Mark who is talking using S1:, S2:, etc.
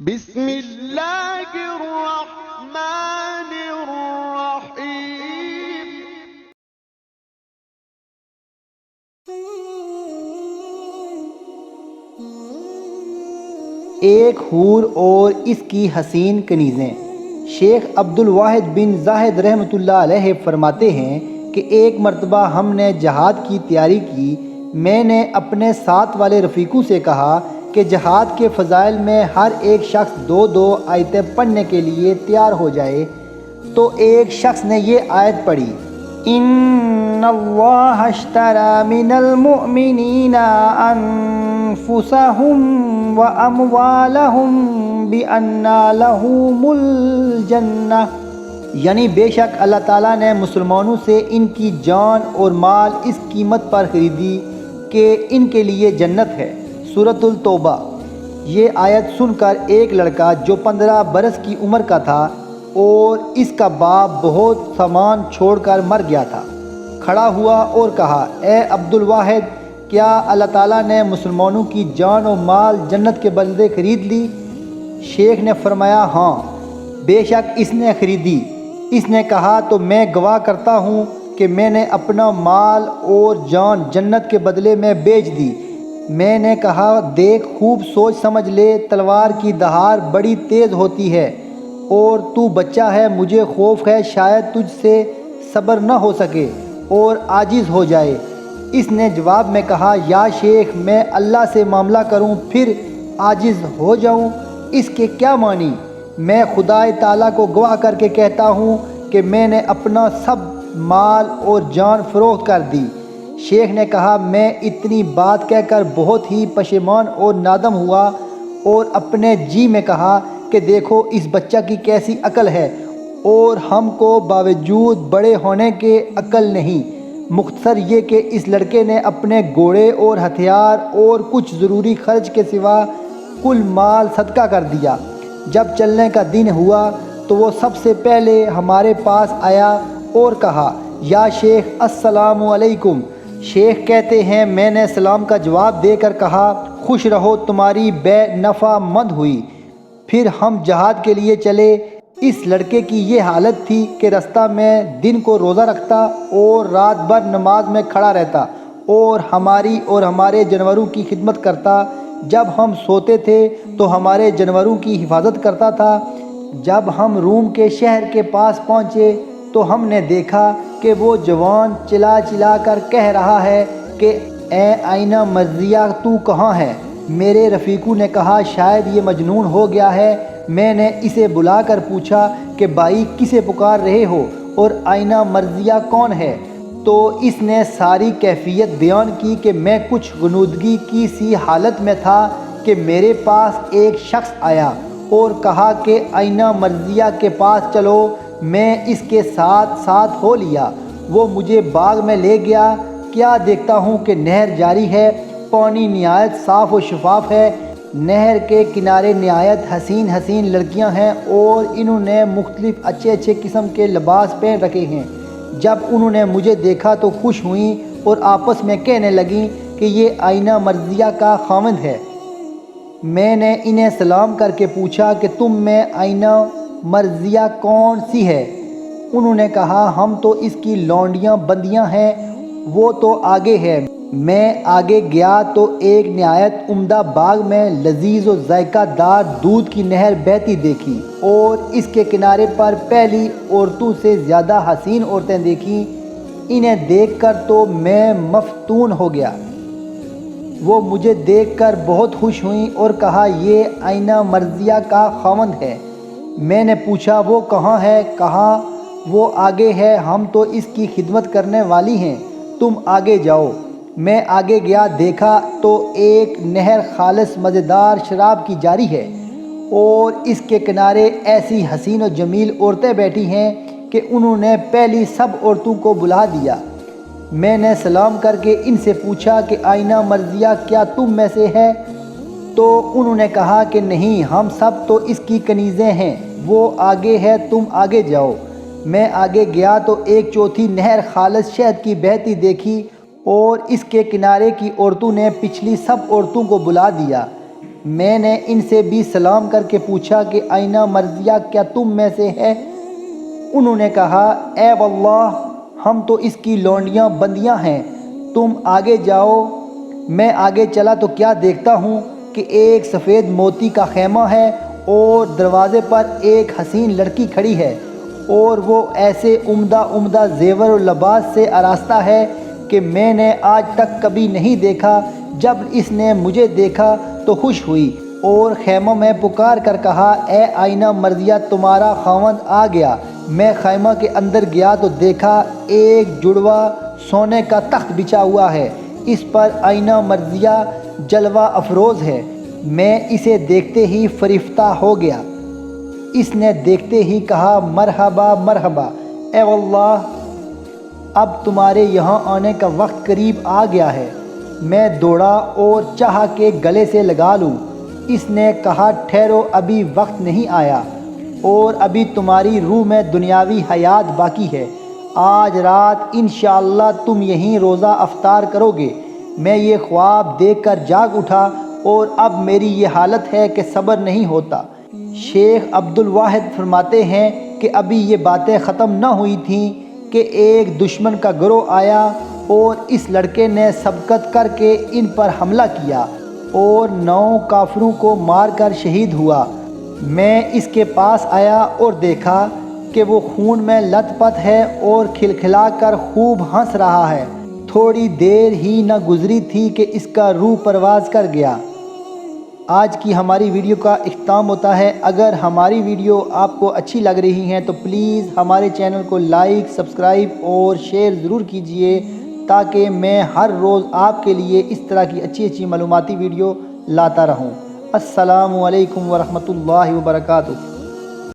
S1: بسم اللہ الرحمن الرحیم۔
S2: ایک حور اور اس کی حسین کنیزیں۔ شیخ عبد الواحد بن زاہد رحمۃ اللہ علیہ فرماتے ہیں کہ ایک مرتبہ ہم نے جہاد کی تیاری کی۔ میں نے اپنے ساتھ والے رفیقوں سے کہا کہ جہاد کے فضائل میں ہر ایک شخص دو آیتیں پڑھنے کے لیے تیار ہو جائے۔ تو ایک شخص نے یہ آیت پڑھی، ان اللہ اشتری من المؤمنین انفسهم واموالهم بان لهم الجنہ، یعنی بے شک اللہ تعالیٰ نے مسلمانوں سے ان کی جان اور مال اس قیمت پر خریدی کہ ان کے لیے جنت ہے۔ سورۃ التوبہ۔ یہ آیت سن کر ایک لڑکا جو 15 برس کی عمر کا تھا اور اس کا باپ بہت سامان چھوڑ کر مر گیا تھا، کھڑا ہوا اور کہا، اے عبد الواحد، کیا اللہ تعالیٰ نے مسلمانوں کی جان و مال جنت کے بدلے خرید لی؟ شیخ نے فرمایا، ہاں بے شک اس نے خریدی۔ اس نے کہا، تو میں گواہ کرتا ہوں کہ میں نے اپنا مال اور جان جنت کے بدلے میں بیچ دی۔ میں نے کہا، دیکھ خوب سوچ سمجھ لے، تلوار کی دھار بڑی تیز ہوتی ہے اور تو بچہ ہے، مجھے خوف ہے شاید تجھ سے صبر نہ ہو سکے اور عاجز ہو جائے۔ اس نے جواب میں کہا، یا شیخ، میں اللہ سے معاملہ کروں پھر عاجز ہو جاؤں، اس کے کیا معنی؟ میں خدا تعالیٰ کو گواہ کر کے کہتا ہوں کہ میں نے اپنا سب مال اور جان فروخت کر دی۔ شیخ نے کہا، میں اتنی بات کہہ کر بہت ہی پشیمان اور نادم ہوا اور اپنے جی میں کہا کہ دیکھو اس بچہ کی کیسی عقل ہے اور ہم کو باوجود بڑے ہونے کے عقل نہیں۔ مختصر یہ کہ اس لڑکے نے اپنے گھوڑے اور ہتھیار اور کچھ ضروری خرچ کے سوا کل مال صدقہ کر دیا۔ جب چلنے کا دن ہوا تو وہ سب سے پہلے ہمارے پاس آیا اور کہا، یا شیخ السلام علیکم۔ شیخ کہتے ہیں، میں نے سلام کا جواب دے کر کہا، خوش رہو، تمہاری بے نفع مند ہوئی۔ پھر ہم جہاد کے لیے چلے۔ اس لڑکے کی یہ حالت تھی کہ رستہ میں دن کو روزہ رکھتا اور رات بھر نماز میں کھڑا رہتا اور ہماری اور ہمارے جانوروں کی خدمت کرتا۔ جب ہم سوتے تھے تو ہمارے جانوروں کی حفاظت کرتا تھا۔ جب ہم روم کے شہر کے پاس پہنچے تو ہم نے دیکھا کہ وہ جوان چلا کر کہہ رہا ہے کہ اے آئینہ مرضیہ، تو کہاں ہے؟ میرے رفیقوں نے کہا، شاید یہ مجنون ہو گیا ہے۔ میں نے اسے بلا کر پوچھا کہ بھائی کسے پکار رہے ہو اور آئینہ مرضیہ کون ہے؟ تو اس نے ساری کیفیت بیان کی کہ میں کچھ غنودگی کی سی حالت میں تھا کہ میرے پاس ایک شخص آیا اور کہا کہ آئینہ مرضیہ کے پاس چلو۔ میں اس کے ساتھ ہو لیا۔ وہ مجھے باغ میں لے گیا۔ کیا دیکھتا ہوں کہ نہر جاری ہے، پانی نہایت صاف و شفاف ہے۔ نہر کے کنارے نہایت حسین لڑکیاں ہیں اور انہوں نے مختلف اچھے قسم کے لباس پہن رکھے ہیں۔ جب انہوں نے مجھے دیکھا تو خوش ہوئیں اور آپس میں کہنے لگیں کہ یہ آئینہ مرضیہ کا خاوند ہے۔ میں نے انہیں سلام کر کے پوچھا کہ تم میں آئینہ مرضیہ کون سی ہے؟ انہوں نے کہا، ہم تو اس کی لونڈیاں بندیاں ہیں، وہ تو آگے ہے۔ میں آگے گیا تو ایک نہایت عمدہ باغ میں لذیذ و ذائقہ دار دودھ کی نہر بہتی دیکھی اور اس کے کنارے پر پہلی عورتوں سے زیادہ حسین عورتیں دیکھیں۔ انہیں دیکھ کر تو میں مفتون ہو گیا۔ وہ مجھے دیکھ کر بہت خوش ہوئیں اور کہا، یہ آئینہ مرضیہ کا خاوند ہے۔ میں نے پوچھا، وہ کہاں ہے؟ کہا، وہ آگے ہے، ہم تو اس کی خدمت کرنے والی ہیں، تم آگے جاؤ۔ میں آگے گیا، دیکھا تو ایک نہر خالص مزیدار شراب کی جاری ہے اور اس کے کنارے ایسی حسین و جمیل عورتیں بیٹھی ہیں کہ انہوں نے پہلی سب عورتوں کو بلا دیا۔ میں نے سلام کر کے ان سے پوچھا کہ آئینہ مرضیہ کیا تم میں سے ہے؟ تو انہوں نے کہا کہ نہیں، ہم سب تو اس کی کنیزیں ہیں، وہ آگے ہے، تم آگے جاؤ۔ میں آگے گیا تو ایک چوتھی نہر خالص شہد کی بہتی دیکھی اور اس کے کنارے کی عورتوں نے پچھلی سب عورتوں کو بلا دیا۔ میں نے ان سے بھی سلام کر کے پوچھا کہ آئینہ مرضیہ کیا تم میں سے ہے؟ انہوں نے کہا اے واللہ ہم تو اس کی لونڈیاں بندیاں ہیں، تم آگے جاؤ۔ میں آگے چلا تو کیا دیکھتا ہوں کہ ایک سفید موتی کا خیمہ ہے اور دروازے پر ایک حسین لڑکی کھڑی ہے، اور وہ ایسے عمدہ زیور و لباس سے آراستہ ہے کہ میں نے آج تک کبھی نہیں دیکھا۔ جب اس نے مجھے دیکھا تو خوش ہوئی اور خیمہ میں پکار کر کہا اے آئینہ مرضیہ تمہارا خاوند آ گیا۔ میں خیمہ کے اندر گیا تو دیکھا ایک جڑوا سونے کا تخت بچھا ہوا ہے، اس پر آئینہ مرضیہ جلوہ افروز ہے۔ میں اسے دیکھتے ہی فریفتہ ہو گیا۔ اس نے دیکھتے ہی کہا مرحبا مرحبا، اے واللہ اب تمہارے یہاں آنے کا وقت قریب آ گیا ہے۔ میں دوڑا اور چاہا کہ گلے سے لگا لوں۔ اس نے کہا ٹھہرو، ابھی وقت نہیں آیا اور ابھی تمہاری روح میں دنیاوی حیات باقی ہے۔ آج رات انشاءاللہ تم یہیں روزہ افطار کرو گے۔ میں یہ خواب دیکھ کر جاگ اٹھا اور اب میری یہ حالت ہے کہ صبر نہیں ہوتا۔ شیخ عبدالواحد فرماتے ہیں کہ ابھی یہ باتیں ختم نہ ہوئی تھیں کہ ایک دشمن کا گروہ آیا اور اس لڑکے نے سبقت کر کے ان پر حملہ کیا اور 9 کافروں کو مار کر شہید ہوا۔ میں اس کے پاس آیا اور دیکھا کہ وہ خون میں لت پت ہے اور کھلکھلا کر خوب ہنس رہا ہے۔ تھوڑی دیر ہی نہ گزری تھی کہ اس کا روح پرواز کر گیا۔ آج کی ہماری ویڈیو کا اختتام ہوتا ہے۔ اگر ہماری ویڈیو آپ کو اچھی لگ رہی ہیں تو پلیز ہمارے چینل کو لائک، سبسکرائب اور شیئر ضرور کیجئے تاکہ میں ہر روز آپ کے لیے اس طرح کی اچھی معلوماتی ویڈیو لاتا رہوں۔ السلام علیکم ورحمۃ اللہ وبرکاتہ۔